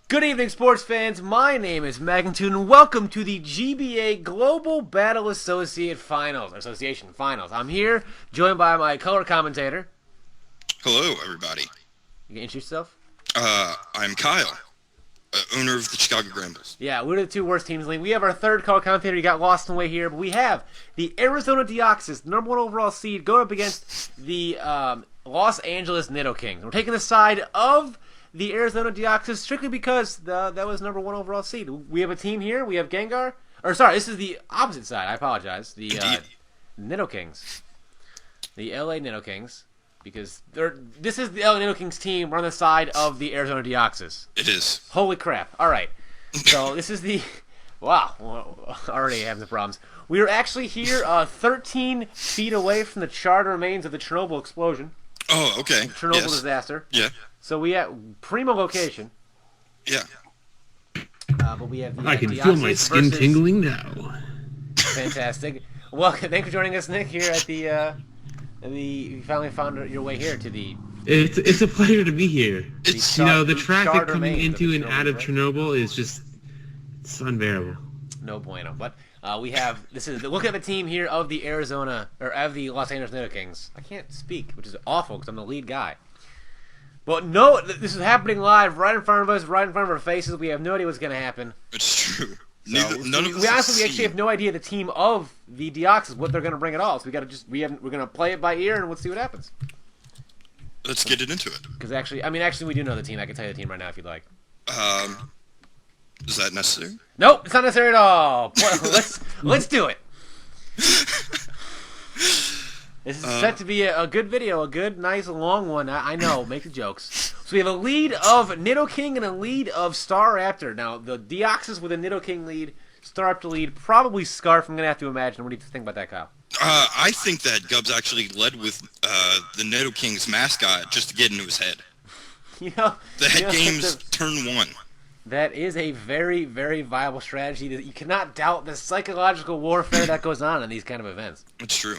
Good evening, sports fans. My name is Magnitude, and welcome to the GBA Global Battle Association Finals. I'm here, joined by my color commentator. Hello, everybody. You can introduce yourself? I'm Kyle, owner of the Chicago Grambles. Yeah, we're the two worst teams in the league. We have our third color commentator. He got lost in the way here, but we have the Arizona D-Oxys, number one overall seed, going up against the Los Angeles Nidokings. We're taking the side of the Arizona D-Oxys strictly because that was number one overall seed. We have a team here. We have Gengar. Or, sorry, this is the opposite side. I apologize. The Nidokings. The LA Nidokings. Because this is the LA Nidokings team. We're on the side of the Arizona D-Oxys. It is. Holy crap. All right. So, this is the... Wow. Already having some problems. We are actually here 13 feet away from the charred remains of the Chernobyl explosion. Oh, okay. Chernobyl disaster. Yeah. So we have primo location. Yeah. But we have the I can feel my skin tingling now. Fantastic. Well, thanks for joining us, Nick, here at the you finally found your way here to the... It's a pleasure to be here. It's, the traffic coming into and out of Chernobyl is just... It's unbearable. No bueno. But we have... Look at the team here of the of the Los Angeles Nidokings. I can't speak, which is awful because I'm the lead guy. But no, this is happening live, right in front of us, right in front of our faces. We have no idea what's going to happen. It's true. So, None of us we actually have no idea the team of the D-Oxys what they're going to bring at all. So we're going to play it by ear and let's see what happens. Let's get into it. Because actually we do know the team. I can tell you the team right now if you'd like. Is that necessary? Nope, it's not necessary at all. Let's do it. This is set to be a good video, a good, nice, long one. I know, make the jokes. So we have a lead of Nidoking and a lead of Staraptor. Now, the D-Oxys with a Nidoking lead, Staraptor lead, probably Scarf. I'm going to have to imagine. What do you think about that, Kyle? I think that Gubbs actually led with the Nidokings mascot just to get into his head. The game's turn one. That is a very, very viable strategy. You cannot doubt the psychological warfare that goes on in these kind of events. It's true.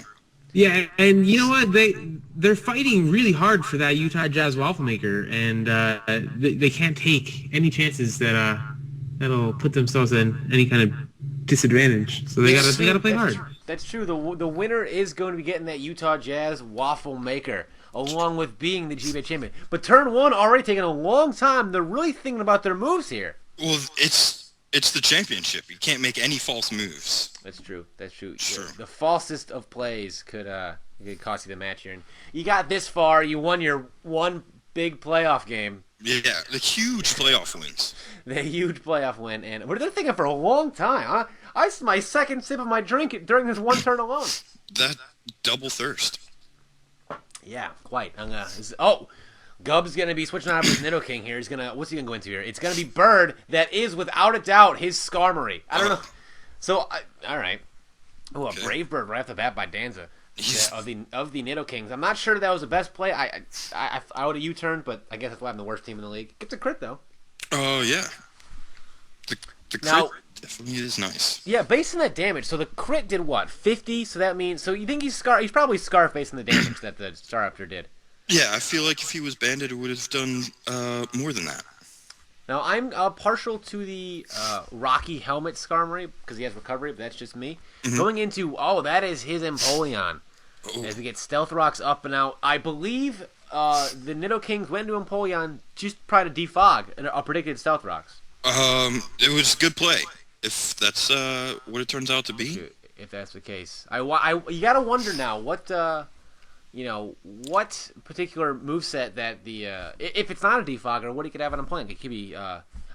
Yeah, and you know what? They're fighting really hard for that Utah Jazz waffle maker, and they can't take any chances that'll put themselves in any kind of disadvantage. So they gotta play hard. That's true. The winner is going to be getting that Utah Jazz waffle maker, along with being the GBA champion. But turn one already taking a long time. They're really thinking about their moves here. Well, it's the championship. You can't make any false moves. That's true. Sure. The falsest of plays could cost you the match here. And you got this far. You won your one big playoff game. Yeah, the huge playoff wins. The huge playoff win. And they're thinking for a long time. I it's my second sip of my drink during this one turn alone. That double thirst. Yeah, quite. Gubb's going to be switching out of his Nidoking here. What's he going to go into here? It's going to be Bird. That is, without a doubt, his Skarmory. I don't know. So, all right. Oh, a Brave Bird right off the bat by Danza of the Nidokings. I'm not sure that was the best play. I would have U-turned, but I guess that's why I'm the worst team in the league. Gets a crit, though. Oh, yeah. The crit definitely is nice. Yeah, based on that damage, so the crit did what? 50? So that means... So you think he's probably Scarf based on the damage that the Staraptor did. Yeah, I feel like if he was banded, it would have done more than that. Now, I'm partial to the Rocky Helmet Skarmory because he has recovery, but that's just me. Mm-hmm. Going into, that is his Empoleon. As we get Stealth Rocks up and out. I believe the Nidokings went into Empoleon just probably to defog a predicted Stealth Rocks. It was a good play, if that's what it turns out to be. If that's the case. You gotta wonder now, what particular moveset that if it's not a defogger, what he could have on him playing. It could be,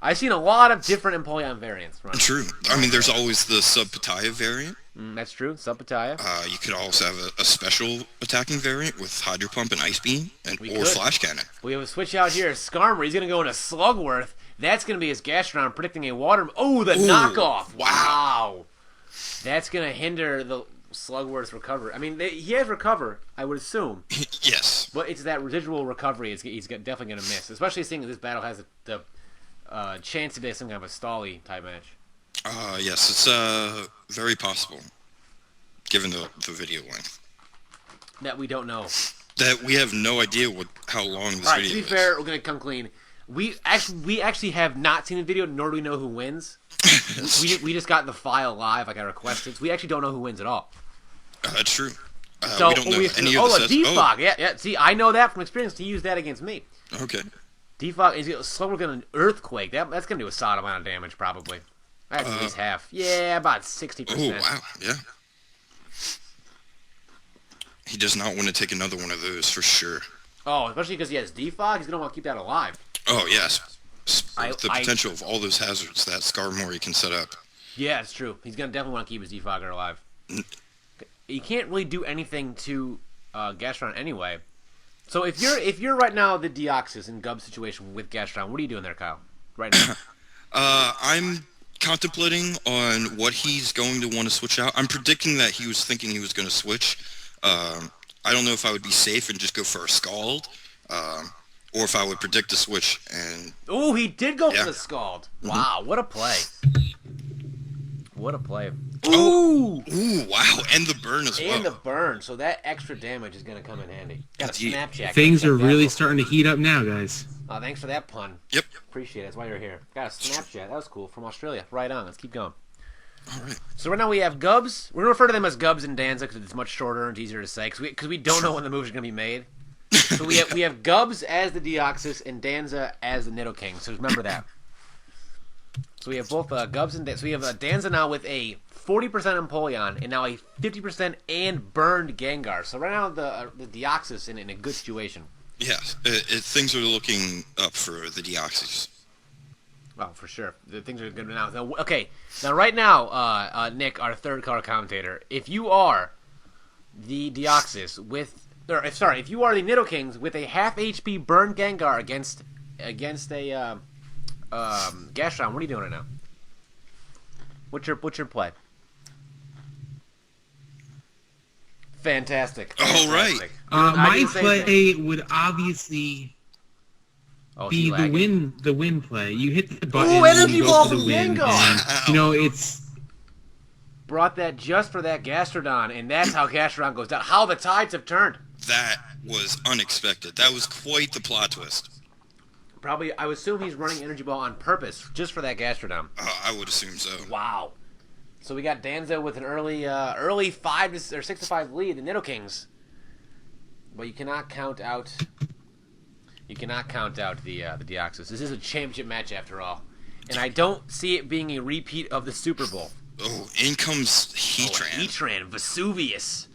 I've seen a lot of different Empoleon variants. Right? True. I mean, there's always the Sub-Pataya variant. That's true, Sub-Pataya. You could also have a special attacking variant with Hydro Pump and Ice Beam, or Flash Cannon. We have a switch out here. Skarmory, he's going to go into Slugworth. That's going to be his Gastrodon, predicting a water... Oh, the knockoff! Wow! That's going to hinder the Slugworth's recovery. I mean, he has recover, I would assume. Yes. But it's that residual recovery he's definitely going to miss, especially seeing that this battle has the chance to be some kind of a stally type match. Yes, it's very possible, given the video length. That we don't know. That we have no idea how long this video is. To be fair, we're going to come clean. We actually have not seen the video, nor do we know who wins. we just got the file live, like I requested. So we actually don't know who wins at all. That's true. So we don't know any of the D-Fog. Yeah. See, I know that from experience. He used that against me. Okay. D-Fog is slower than an earthquake. That's gonna do a solid amount of damage, probably. That's at least half. Yeah, about 60%. Oh wow, yeah. He does not want to take another one of those for sure. Oh, especially because he has D-Fog. He's gonna want to keep that alive. Oh yes. The potential of all those hazards that Skarmory can set up. Yeah, it's true. He's gonna definitely want to keep his D-Fogger alive. He can't really do anything to Gastrodon anyway. So if you're right now the D-Oxys in Gub's situation with Gastrodon, what are you doing there, Kyle? Right now. I'm contemplating on what he's going to want to switch out. I'm predicting that he was thinking he was going to switch. I don't know if I would be safe and just go for a Scald, or if I would predict a switch. And oh, he did go for the Scald. Wow, what a play! What a play! Ooh! Ooh! Wow! And the burn as well. And the burn. So that extra damage is gonna come in handy. Got a Snapchat. Things are really starting to heat up now, guys. Thanks for that pun. Yep. Appreciate it. That's why you're here. Got a Snapchat. That was cool from Australia. Right on. Let's keep going. All right. So right now we have Gubs. We're gonna refer to them as Gubs and Danza because it's much shorter and easier to say. Because we don't know when the moves are gonna be made. So we have Gubs as the D-Oxys and Danza as the Nidokings. So remember that. So we have both Gubs and Danza. So we have Danza now with a 40% Empoleon and now a 50% and burned Gengar. So right now the D-Oxys in a good situation. Yeah, things are looking up for the D-Oxys. Oh, for sure. The things are good now. Okay, now right now, Nick, our third color commentator, if you are the D-Oxys with, if you are the Nidokings with a half HP burned Gengar against a Gastrodon, what are you doing right now? What's your play? Fantastic. All right. My play would obviously be the win play. You hit the button. Ooh, energy you ball go for from the win. Gengar. You know, it's brought that just for that Gastrodon, and that's how Gastrodon goes down. How the tides have turned. That was unexpected. That was quite the plot twist. Probably, I would assume he's running energy ball on purpose just for that Gastrodon. I would assume so. Wow. So we got Danza with an early 6-5 lead, the Nidokings. But you cannot count out. The D-Oxys. This is a championship match after all, and I don't see it being a repeat of the Super Bowl. Oh, in comes Heatran. Heatran, Vesuvius,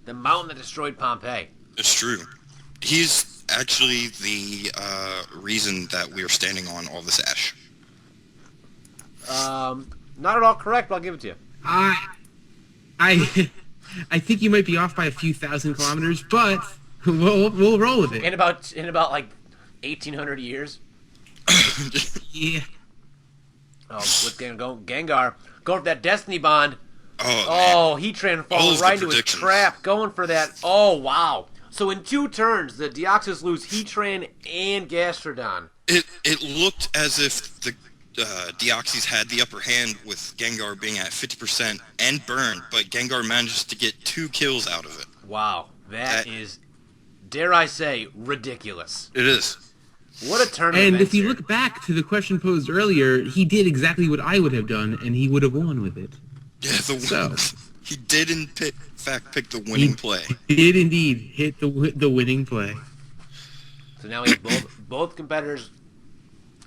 the mountain that destroyed Pompeii. It's true. He's actually the reason that we are standing on all this ash. Not at all correct, but I'll give it to you. I think you might be off by a few thousand kilometers, but we'll roll with it. In about like 1,800 years. Yeah. Oh, what's going to go? Gengar, going for that Destiny Bond. Oh, Heatran falling right into his trap, going for that. Oh, wow. So in 2 turns, the D-Oxys lose Heatran and Gastrodon. It looked as if the D-Oxys had the upper hand with Gengar being at 50% and burn, but Gengar managed to get 2 kills out of it. Wow, that is, dare I say, ridiculous. It is. What a turn of events. And if you look back to the question posed earlier, he did exactly what I would have done, and he would have won with it. Yeah, he did in fact pick the winning play. He did indeed hit the winning play. So now we have both competitors.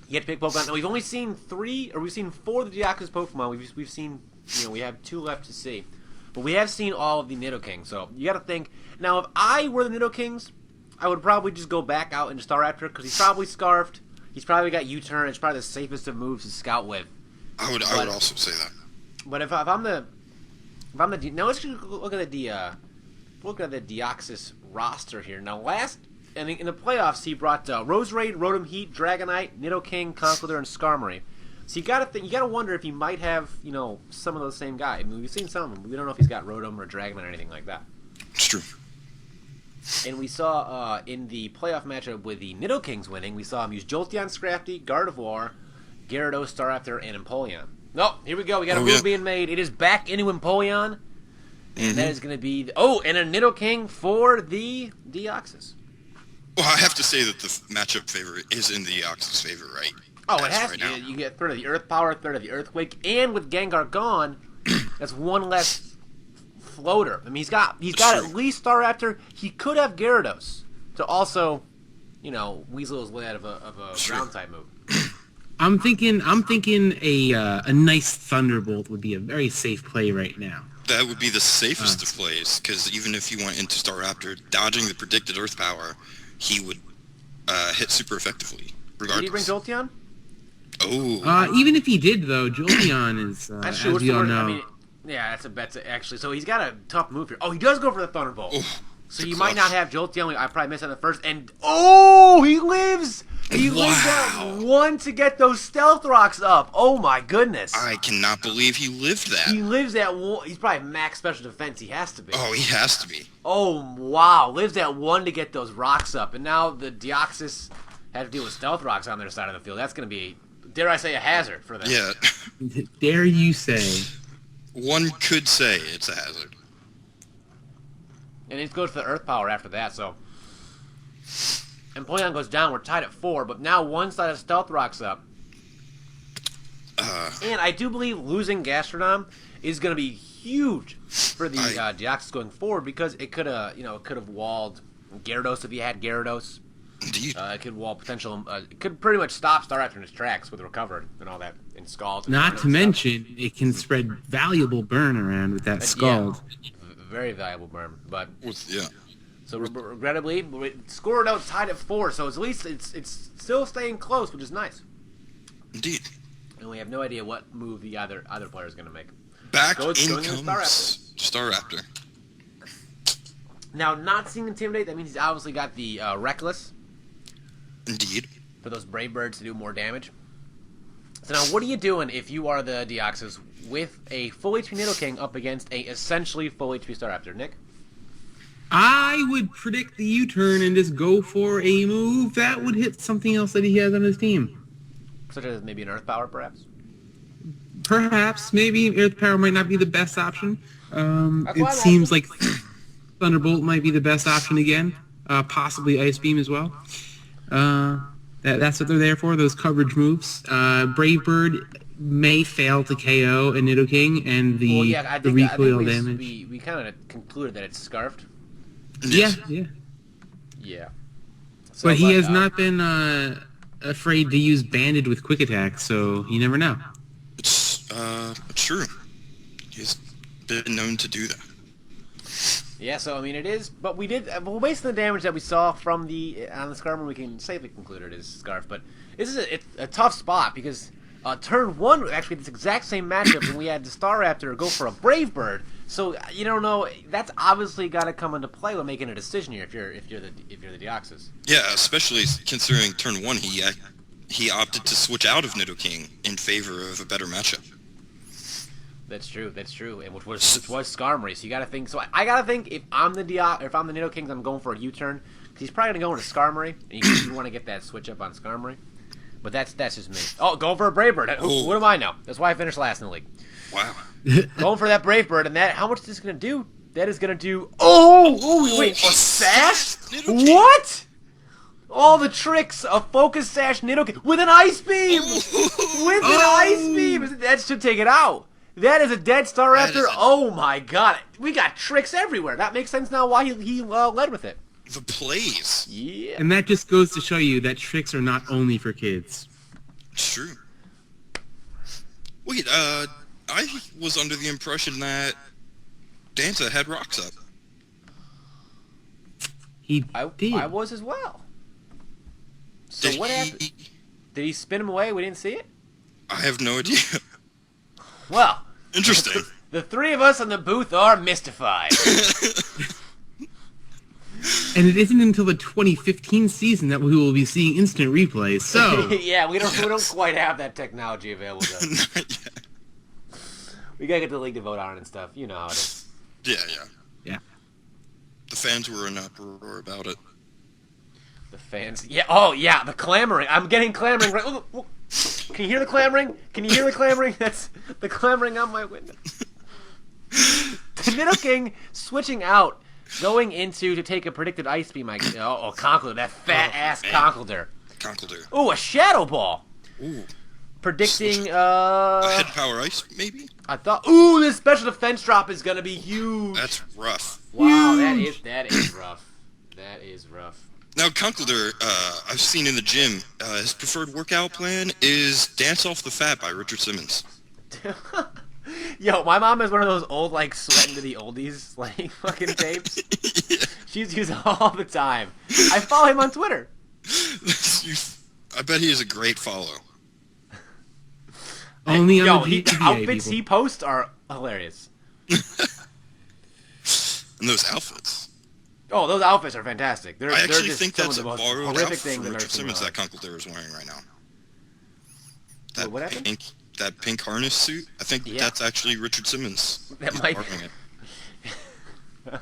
You have to pick Pokemon. Now we've only seen 4 of the D-Oxys Pokemon. We've seen, we have 2 left to see, but we have seen all of the Nidokings. So you got to think. Now, if I were the Nidokings, I would probably just go back out into Staraptor because he's probably Scarfed. He's probably got U-turn. It's probably the safest of moves to scout with. I would also say that. But if I'm the now let's just look at the D-Oxys roster here. Now in the playoffs he brought Roserade, Rotom Heat, Dragonite, Nidoking, Conkeldurr, and Skarmory. So you gotta wonder if he might have some of those same guys. I mean, we've seen some of them, but we don't know if he's got Rotom or Dragonite or anything like that. It's true. And we saw in the playoff matchup with the Nidokings winning, we saw him use Jolteon, Scrafty, Gardevoir, Gyarados, Staraptor, and Empoleon. No, here we go. We got a move being made. It is back into Empoleon. And that is going to be... and a Nidoking for the D-Oxys. Well, I have to say that the matchup favor is in the Deoxys' favor, right? Oh, it As has right to. now. You get third of the Earth Power, third of the Earthquake, and with Gengar gone, that's one less floater. I mean, he's got True. at least Staraptor. He could have Gyarados to also, weasel his way out of a Sure. ground type move. I'm thinking a nice Thunderbolt would be a very safe play right now. That would be the safest of plays, because even if you went into Staraptor, dodging the predicted Earth Power, he would hit super effectively, Did he bring regardless. Jolteon? Oh, Even if he did, though, Jolteon is, That's as true. What's we the all word? know. I mean, yeah, that's actually. So he's got a tough move here. Oh, he does go for the Thunderbolt. oh, So the you might clutch. not have Jolteon. I probably missed on the first. And he lives. He lives Wow. that one to get those Stealth Rocks up. Oh my goodness. I cannot believe he lived that. He lives that one. He's probably max special defense. He has to be. Oh, he has to be. Oh wow, lives that one to get those rocks up. And now the Deoxys have to deal with Stealth Rocks on their side of the field. That's going to be, dare I say, a hazard for them. Yeah, Dare you say? one could say it's a hazard. And it goes to the Earth Power after that, so. And Empoleon goes down. We're tied at 4, but now one side of Stealth Rocks up. And I do believe losing Gastrodon is going to be huge for the Deoxys going forward, because it could have walled Gyarados if you had Gyarados. Indeed. It could wall potential. It could pretty much stop Staraptor in its tracks with Recovered and all that, and Scald. Not to mention, it can spread valuable burn around with that Scald. Yeah, very valuable burn, but. Yeah. So regrettably, score note tied at 4. So at least it's still staying close, which is nice. Indeed. And we have no idea what move the other player is going to make. Back Going in into comes Staraptor. Now, not seeing Intimidate, that means he's obviously got the Reckless Indeed. for those Brave Birds to do more damage. So now, what are you doing if you are the Deoxys with a full HP Nidoking up against a essentially full HP Staraptor? Nick? I would predict the U-turn and just go for a move that would hit something else that he has on his team. Such as maybe an Earth Power, perhaps? Perhaps, maybe Earth Power might not be the best option. That's why It I'm seems asking. like Thunderbolt might be the best option again. Possibly Ice Beam as well. That's what they're there for, those coverage moves. Brave Bird may fail to KO a Nidoking, and the recoil damage. We kind of concluded that it's Scarfed. Yeah. Yeah. So, But he has not been afraid to use Banded with Quick Attack, so you never know. It's true. He's been known to do that. Yeah, so I mean it is, but we did. Well, based on the damage that we saw from on the Scarmer, we can safely conclude it is Scarf. But this is it's a tough spot because turn 1 actually this exact same matchup when we had the Staraptor go for a Brave Bird. So you don't know. That's obviously got to come into play when making a decision here. If you're the Deoxys. Yeah, especially considering turn 1, he opted to switch out of Nidoking in favor of a better matchup. That's true, and which was Skarmory. So you got to think. So I got to think if I'm the Nidokings, I'm going for a U-turn because he's probably gonna go into Skarmory, and you want to get that switch up on Skarmory. But that's just me. Oh, going for a Brave Bird. Oh. What do I know? That's why I finished last in the league. Wow. Going for that Brave Bird, and how much is this gonna do? That is gonna do. Oh, wait, a sash? Nidoking. What? All the tricks of Focus Sash Nidoking with an Ice Beam. With an Ice Beam. That should take it out. That is a dead Staraptor. Oh my god. We got tricks everywhere. That makes sense now why he led with it. The plays. Yeah. And that just goes to show you that tricks are not only for kids. It's true. Wait, I was under the impression that Danta had rocks up. He did. I was as well. So Did what he- happened? Did he spin him away? We didn't see it? I have no idea. Well, Interesting. the three of us in the booth are mystified. And it isn't until the 2015 season that we will be seeing instant replays. So Yeah, we don't quite have that technology available to us. Not yet. We gotta get the league to vote on it and stuff. You know how it is. yeah. The fans were in uproar about it. The fans. Yeah. Oh, yeah. The clamoring. I'm getting clamoring. Right. Oh, can you hear the clamoring? Can you hear the clamoring? That's the clamoring on my window. The Nidoking switching out Going into to take a predicted Ice Beam. Conkeldurr. That fat-ass Conkeldurr. Conkeldurr. Ooh, a Shadow Ball. Ooh. Predicting, a Head Power Ice, maybe? I thought... Ooh, this special defense drop is going to be huge. That's rough. Wow, that is rough. That is rough. Now, Conkeldurr, I've seen in the gym, his preferred workout plan is Dance Off the Fat by Richard Simmons. Yo, my mom is one of those old, like, sweating to the oldies, like, fucking tapes. Yeah. She's used all the time. I follow him on Twitter. I bet he is a great follow. Only on the the GBA, outfits people. he posts are hilarious. And those outfits. Oh, those outfits are fantastic. They're I actually just think some that's of a the most borrowed horrific outfit things from I've ever Richard seen in Simmons my that life. Conkeldurr is wearing right now. Wait, what happened? That pink harness suit, I think that's actually Richard Simmons. That He's might borrowing it.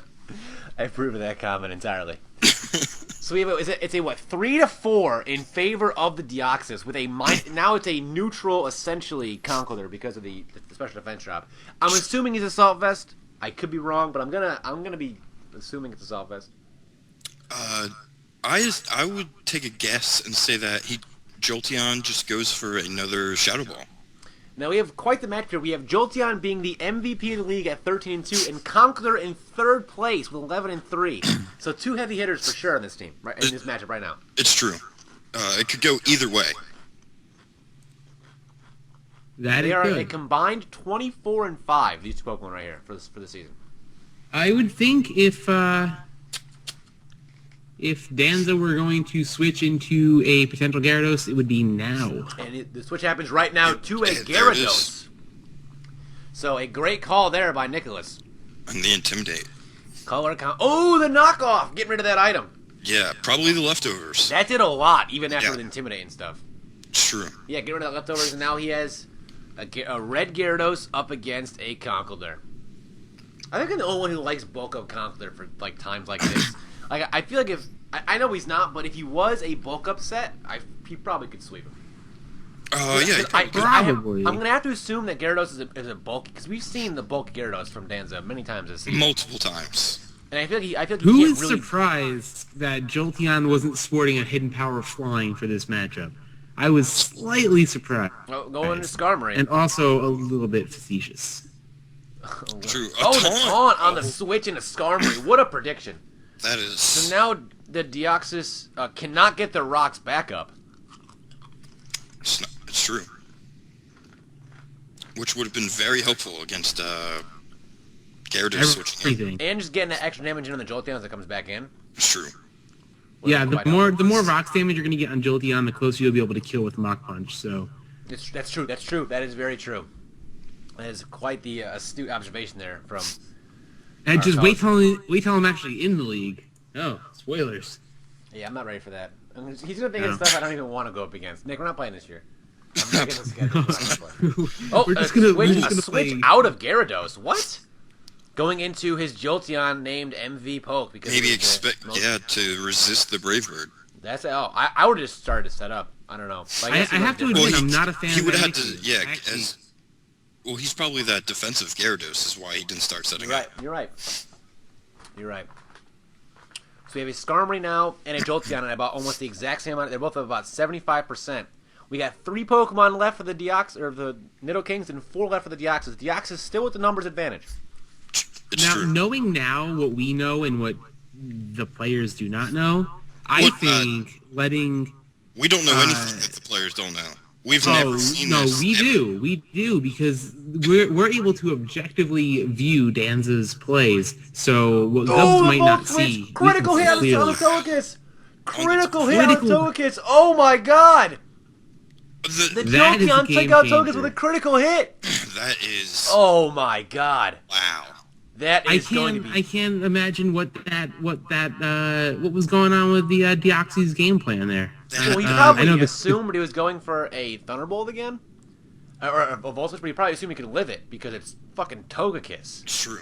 I approve of that comment entirely. So we have it's a what 3-4 in favor of the D-Oxys with a now it's a neutral essentially Conkeldurr because of the special defense drop. I'm assuming he's Assault Vest. I could be wrong, but I'm gonna be assuming it's Assault Vest. I would take a guess and say that Jolteon just goes for another Shadow Ball. Now we have quite the match here. We have Jolteon being the MVP of the league at 13-2, and Conkeldurr in third place with 11-3. So two heavy hitters for sure on this team, right in this matchup right now. It's true. It could go either way. That They is are good. a combined 24-5. These two Pokemon right here for the season. I would think if Danza were going to switch into a potential Gyarados, it would be now. And the switch happens right now to a There it Gyarados. is. So a great call there by Nicholas. And the Intimidate. Oh, the knockoff! Getting rid of that item. Yeah, probably the leftovers. That did a lot, even after Yeah. the Intimidate and stuff. It's true. Yeah, get rid of the leftovers, and now he has a red Gyarados up against a Conkeldurr. I think I'm the only one who likes bulk up Conkeldurr for like times like this. Like I feel like if I know he's not, but if he was a bulk up set, he probably could sweep him. Yeah. Probably. I'm gonna have to assume that Gyarados is a bulk because we've seen the bulk Gyarados from Danza many times this season. Multiple times. And I feel like he Who can't is really. surprised that Jolteon wasn't sporting a hidden power flying for this matchup? I was slightly surprised. Oh, going to Skarmory. And also a little bit facetious. True. A Oh, the taunt. taunt on the switch into Skarmory. What a prediction. That is... So now the D-Oxys cannot get their rocks back up. It's true. Which would have been very helpful against Gyarados switching in. Everything. And just getting that extra damage in on the Jolteon as it comes back in. It's true. Yeah, the more rocks damage you're going to get on Jolteon, the closer you'll be able to kill with Mach Punch. So That's true. That's true. That is very true. That is quite the astute observation there from. and just Our wait till I'm actually in the league. Oh, spoilers. Yeah, I'm not ready for that. He's gonna think of stuff I don't even want to go up against. Nick, we're not playing this year. I'm not getting this schedule. We're not gonna play. Oh, we're just gonna switch play. out of Gyarados. What? Going into his Jolteon named MV Poke because Maybe it was the expect, most- to resist the Brave Bird. That's I would have just started to set up. I don't know. But I guess he have to looked admit, different. I'm not a fan He of would that have had mix. to, yeah, Actually, well, he's probably that defensive Gyarados is why he didn't start setting You're right. up. You're right. You're right. So we have a Skarmory now and a Jolteon at about almost the exact same amount. They're both at about 75%. We got 3 Pokemon left for the Deoxys, or the Nidokings, and 4 left for the Deoxys. Deoxys still with the numbers advantage. It's now, true. knowing now what we know and what the players do not know, I think letting... We don't know anything that the players don't know. We've never seen this. We do. We do, because we're able to objectively view Danza's plays. So what Gubs might not see. Critical hit on the Togekiss! Critical hit on the Togekiss! Oh my god! The That is a Jolteon took game out changer. Togekiss with a critical hit! That is... Oh my god. Wow. That is going to be... I can't imagine what was going on with the Deoxys game plan there. Well, he I probably know assumed he was going for a Thunderbolt again? Or a Voltage, but he probably assumed he could live it because it's fucking Togekiss. It's true.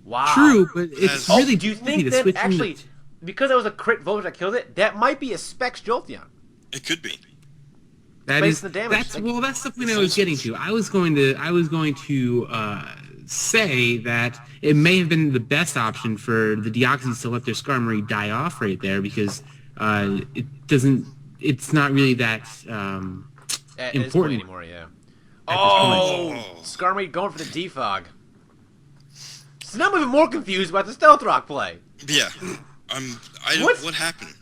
Wow. True, but it's Oh, really do you easy think to that switch actually, into- because that was a crit Voltage that killed it, that might be a Specs Jolteon? It could be. That based is on the damage. that's the point I was getting to. I was going to say that it may have been the best option for the D-Oxys to let their Skarmory die off right there because it's not really that important anymore. Yeah. Oh, Skarmory going for the defog. So now I'm even more confused about the Stealth Rock play. Yeah, what happened?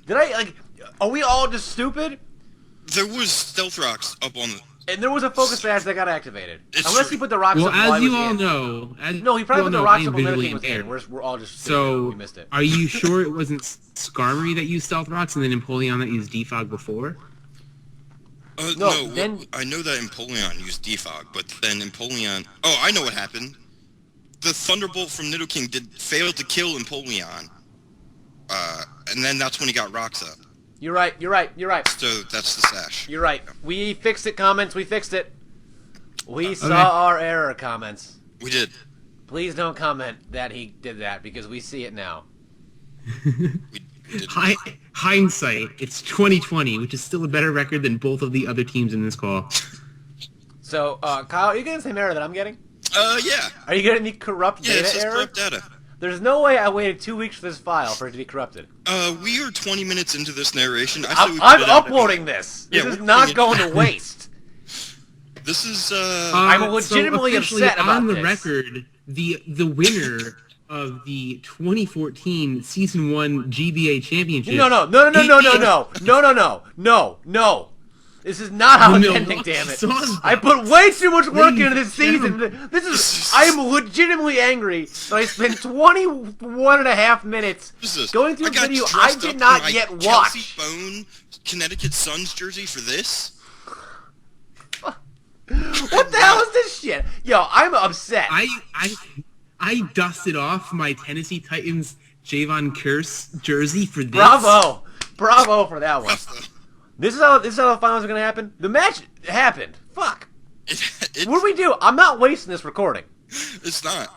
Are we all just stupid? There was Stealth Rocks up on the... And there was a focus badge that got activated. It's Unless true. he put the rocks up Well, while as he you was all in. know... No, he probably put the rocks up when visually Nidoking was in. impaired. We're all just So, we missed it. are you sure it wasn't Skarmory that used Stealth Rocks and then Empoleon that used Defog before? No, I know that Empoleon used Defog, but then Empoleon... Oh, I know what happened. The Thunderbolt from Nidoking fail to kill Empoleon. And then that's when he got rocks up. You're right. So that's the sash. You're right. We fixed it, comments. We fixed it. We saw our error, comments. We did. Please don't comment that he did that because we see it now. We did. Hindsight, it's 2020, which is still a better record than both of the other teams in this call. So, Kyle, are you getting the same error that I'm getting? Yeah. Are you getting the corrupt data it says error? corrupt data. There's no way I waited 2 weeks for this file for it to be corrupted. We are 20 minutes into this narration. I'm uploading this. This is not going to waste. This is, I'm legitimately upset about on the this. record, the winner of the 2014 Season 1 GBA Championship... No. This is not how it's ending, damn it. I put way too much work into this season. I am legitimately angry that I spent 21 and a half minutes going through a video I did not yet watch. Kelsey Bone Connecticut Suns jersey for this? What the hell is this shit? Yo, I'm upset. I dusted off my Tennessee Titans Javon Curse jersey for this. Bravo for that one. This is how the finals are gonna happen. The match happened. Fuck. What do we do? I'm not wasting this recording. It's not.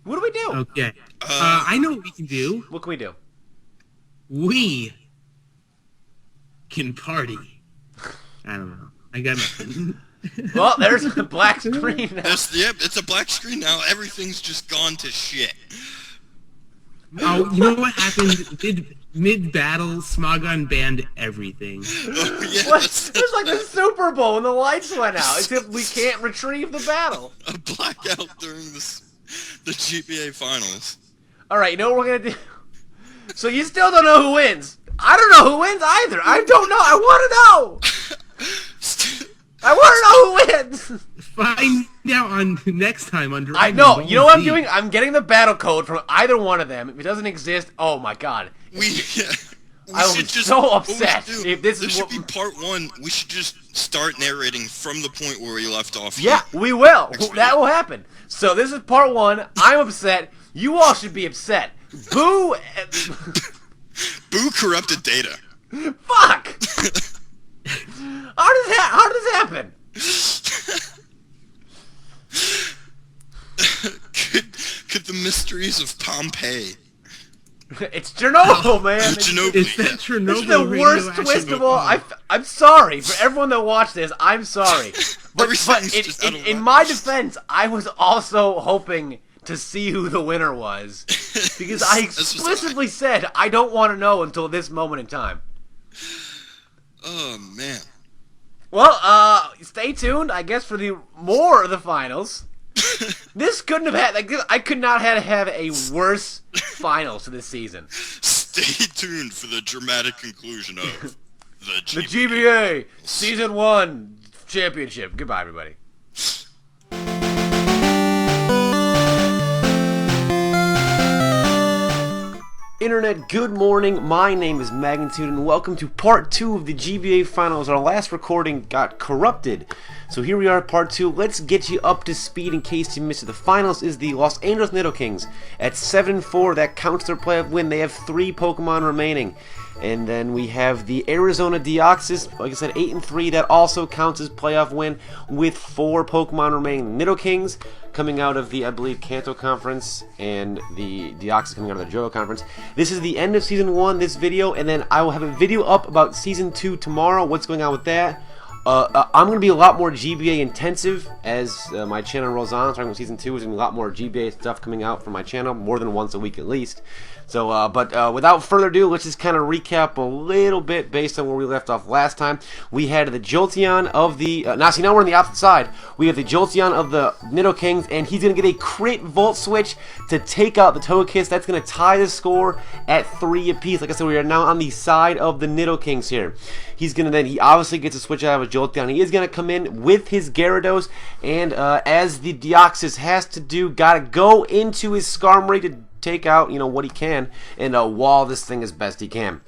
What do we do? Okay. I know what we can do. What can we do? We can party. I don't know. I got nothing. Well, there's a black screen now. It's a black screen now. Everything's just gone to shit. Oh, you know what happened? Mid-battle, Smogon banned everything. Oh, yeah, It's like the Super Bowl when the lights went out, except we can't retrieve the battle. A blackout during the GBA finals. Alright, you know what we're gonna do? So you still don't know who wins. I don't know who wins either. I don't know. I want to know. I want to know who wins. Find out on next time on Dragon I know. Ball You know what I'm Z. doing? I'm getting the battle code from either one of them. If it doesn't exist, oh my god. I will be so upset if this should be part one. We should just start narrating from the point where we left off. Yeah, we will. That will happen. So this is part one. I'm upset. You all should be upset. Boo. Boo corrupted data. Fuck. How does this happen? Could the mysteries of Pompeii? It's Chernobyl, man. Chernobyl. It's that Chernobyl. This is the worst twist of all. I'm sorry for everyone that watched this. I'm sorry, but in my defense, I was also hoping to see who the winner was because I explicitly said I don't want to know until this moment in time. Oh man. Well, stay tuned, I guess, for more of the finals. This couldn't have had, I could not have a worse finals to this season. Stay tuned for the dramatic conclusion of the GBA Season 1 Championship. Goodbye, everybody. Internet, good morning. My name is Magnitude, and welcome to part 2 of the GBA Finals. Our last recording got corrupted, so here we are, part 2. Let's get you up to speed in case you missed it. The finals is the Los Angeles Nidokings at 7-4. That counts their playoff win. They have 3 Pokemon remaining. And then we have the Arizona D-Oxys, like I said, 8-3. That also counts as playoff win with 4 Pokemon remaining. Nidokings coming out of the, I believe, Kanto Conference, and the D-Oxys coming out of the Johto Conference. This is the end of Season 1, this video, and then I will have a video up about Season 2 tomorrow, what's going on with that. I'm going to be a lot more GBA intensive as my channel rolls on. Starting with Season 2, there's going to be a lot more GBA stuff coming out from my channel, more than once a week at least. So, without further ado, let's just kind of recap a little bit based on where we left off last time. We had the Jolteon of the... now we're on the opposite side. We have the Jolteon of the Nidokings, and he's going to get a crit Volt Switch to take out the Togekiss. That's going to tie the score at 3 apiece. Like I said, we are now on the side of the Nidokings here. He's going to then... He obviously gets a switch out of a Jolteon. He is going to come in with his Gyarados, and as the D-Oxys has to do, got to go into his Skarmory to take out, what he can, and wall this thing as best he can.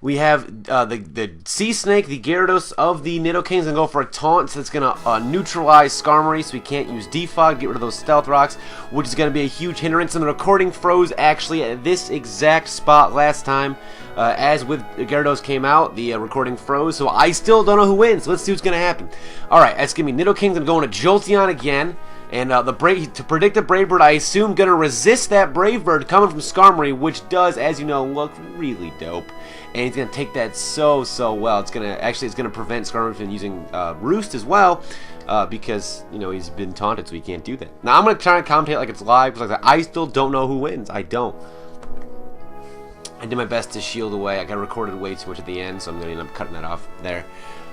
We have the Sea Snake, the Gyarados of the Nidokings, and go for a taunt, so it's going to neutralize Skarmory, so we can't use Defog, get rid of those Stealth Rocks, which is going to be a huge hindrance, and the recording froze actually at this exact spot last time. As with Gyarados came out, the recording froze, so I still don't know who wins. Let's see what's going to happen. Alright, that's going to be Nidokings and going to Jolteon again. And to predict the Brave Bird, I assume going to resist that Brave Bird coming from Skarmory, which does, as you know, look really dope. And he's going to take that so well. It's going to prevent Skarmory from using Roost as well, because he's been taunted, so he can't do that. Now I'm going to try and commentate like it's live, because I still don't know who wins. I don't. I did my best to shield away. I got recorded way too much at the end, so I'm going to end up cutting that off there.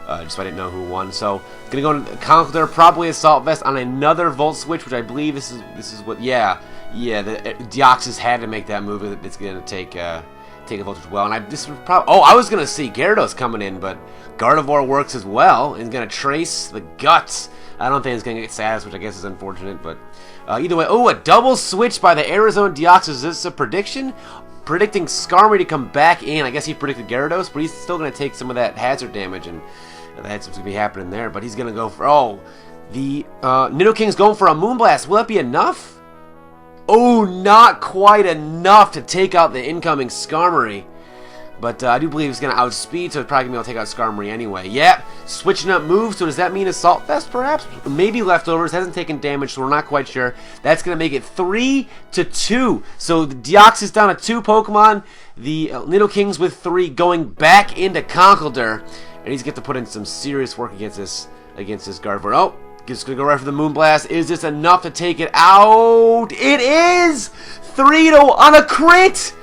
Just so I didn't know who won. So, gonna go to Conqueror, probably Assault Vest on another Volt Switch, which I believe this is what. Yeah. The D-Oxys had to make that move. It's gonna take a Volt Switch well. And this was probably. Oh, I was gonna see Gyarados coming in, but Gardevoir works as well. And gonna trace the guts. I don't think it's gonna get Sass, which I guess is unfortunate, but either way. Oh, a double switch by the Arizona D-Oxys. Is this a prediction? Predicting Skarmory to come back in. I guess he predicted Gyarados, but he's still gonna take some of that hazard damage and. That's what's going to be happening there, but he's going to go for... Oh, the Nidoking's going for a Moonblast. Will that be enough? Oh, not quite enough to take out the incoming Skarmory. But I do believe he's going to outspeed, so it's probably going to be able to take out Skarmory anyway. Yep, switching up moves, so does that mean Assault Vest, perhaps? Maybe Leftovers, hasn't taken damage, so we're not quite sure. That's going to make it 3-2. So the Deoxys down to 2 Pokemon, the Nidokings with 3 going back into Conkeldurr. And he's going to put in some serious work against this Gardevoir. Oh, just going to go right for the Moonblast. Is this enough to take it out? It is! 3-1 on a crit!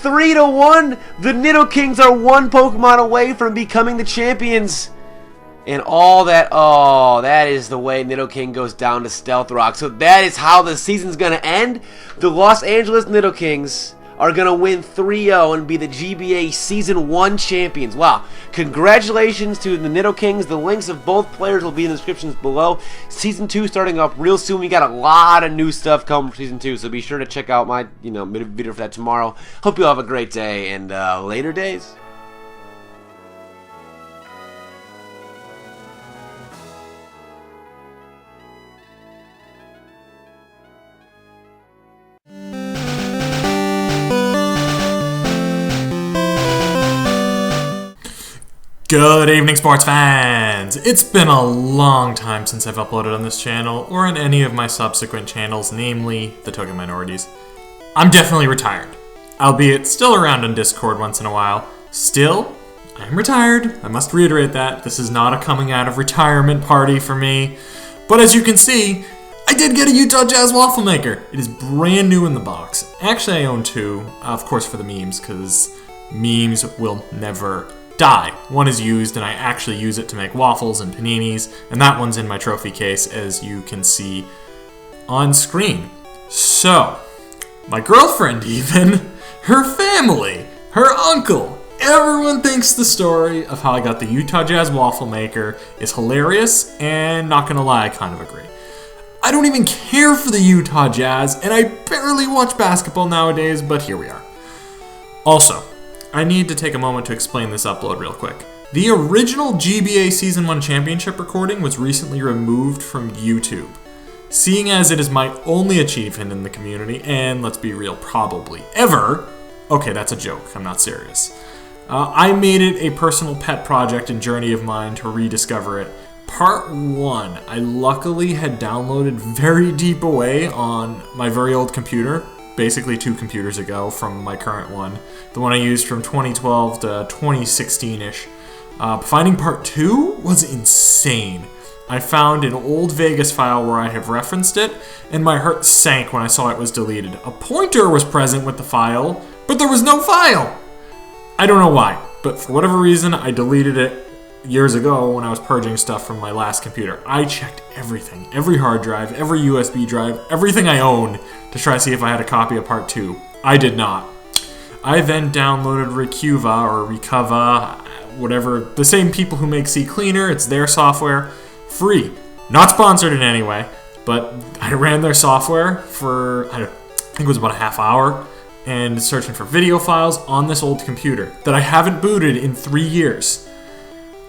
3-1. The Nidokings are 1 Pokemon away from becoming the champions. And all that, oh, that is the way Nidoking goes down to Stealth Rock. So that is how the season's going to end. The Los Angeles Nidokings are going to win 3-0 and be the GBA Season 1 champions. Wow. Congratulations to the Nidokings. The links of both players will be in the descriptions below. Season 2 starting up real soon. We got a lot of new stuff coming for Season 2, so be sure to check out my video for that tomorrow. Hope you all have a great day, and later days. Good evening, sports fans! It's been a long time since I've uploaded on this channel, or on any of my subsequent channels, namely TheTokenMinorities. I'm definitely retired, albeit still around on Discord once in a while. Still, I'm retired. I must reiterate that. This is not a coming out of retirement party for me. But as you can see, I did get a Utah Jazz waffle maker. It is brand new in the box. Actually, I own 2, of course for the memes, because memes will never die. One is used, and I actually use it to make waffles and paninis, and that one's in my trophy case, as you can see on screen. So, my girlfriend even, her family, her uncle, everyone thinks the story of how I got the Utah Jazz waffle maker is hilarious, and not gonna lie, I kind of agree. I don't even care for the Utah Jazz, and I barely watch basketball nowadays, but here we are. Also, I need to take a moment to explain this upload real quick. The original GBA Season 1 Championship recording was recently removed from YouTube. Seeing as it is my only achievement in the community, and let's be real, probably ever, okay, that's a joke, I'm not serious. I made it a personal pet project and journey of mine to rediscover it. Part 1, I luckily had downloaded very deep away on my very old computer, basically 2 computers ago from my current one, the one I used from 2012 to 2016-ish. Finding part 2 was insane. I found an old Vegas file where I have referenced it, and my heart sank when I saw it was deleted. A pointer was present with the file, but there was no file! I don't know why, but for whatever reason, I deleted it years ago when I was purging stuff from my last computer. I checked everything, every hard drive, every USB drive, everything I owned to try to see if I had a copy of part 2. I did not. I then downloaded Recover, whatever, the same people who make CCleaner, it's their software, free. Not sponsored in any way, but I ran their software for, I think it was about a half hour, and searching for video files on this old computer that I haven't booted in 3 years.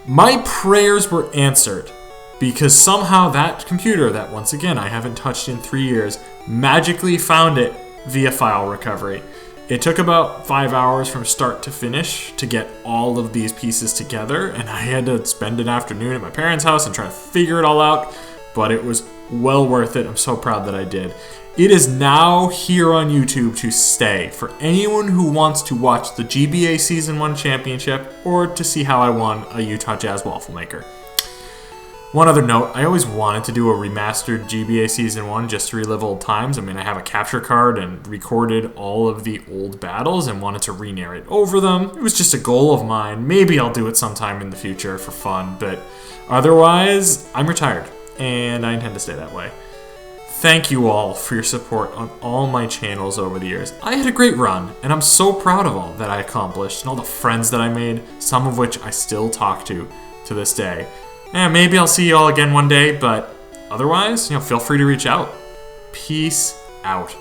My prayers were answered because somehow that computer that, once again, I haven't touched in 3 years, magically found it via file recovery. It took about 5 hours from start to finish to get all of these pieces together, and I had to spend an afternoon at my parents' house and try to figure it all out, but it was well worth it. I'm so proud that I did. It is now here on YouTube to stay for anyone who wants to watch the GBA Season 1 Championship or to see how I won a Utah Jazz Waffle Maker. One other note, I always wanted to do a remastered GBA Season 1 just to relive old times. I mean, I have a capture card and recorded all of the old battles and wanted to re-narrate over them. It was just a goal of mine. Maybe I'll do it sometime in the future for fun, but otherwise, I'm retired, and I intend to stay that way. Thank you all for your support on all my channels over the years. I had a great run, and I'm so proud of all that I accomplished and all the friends that I made, some of which I still talk to this day. And maybe I'll see you all again one day, but otherwise, feel free to reach out. Peace out.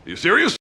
You serious?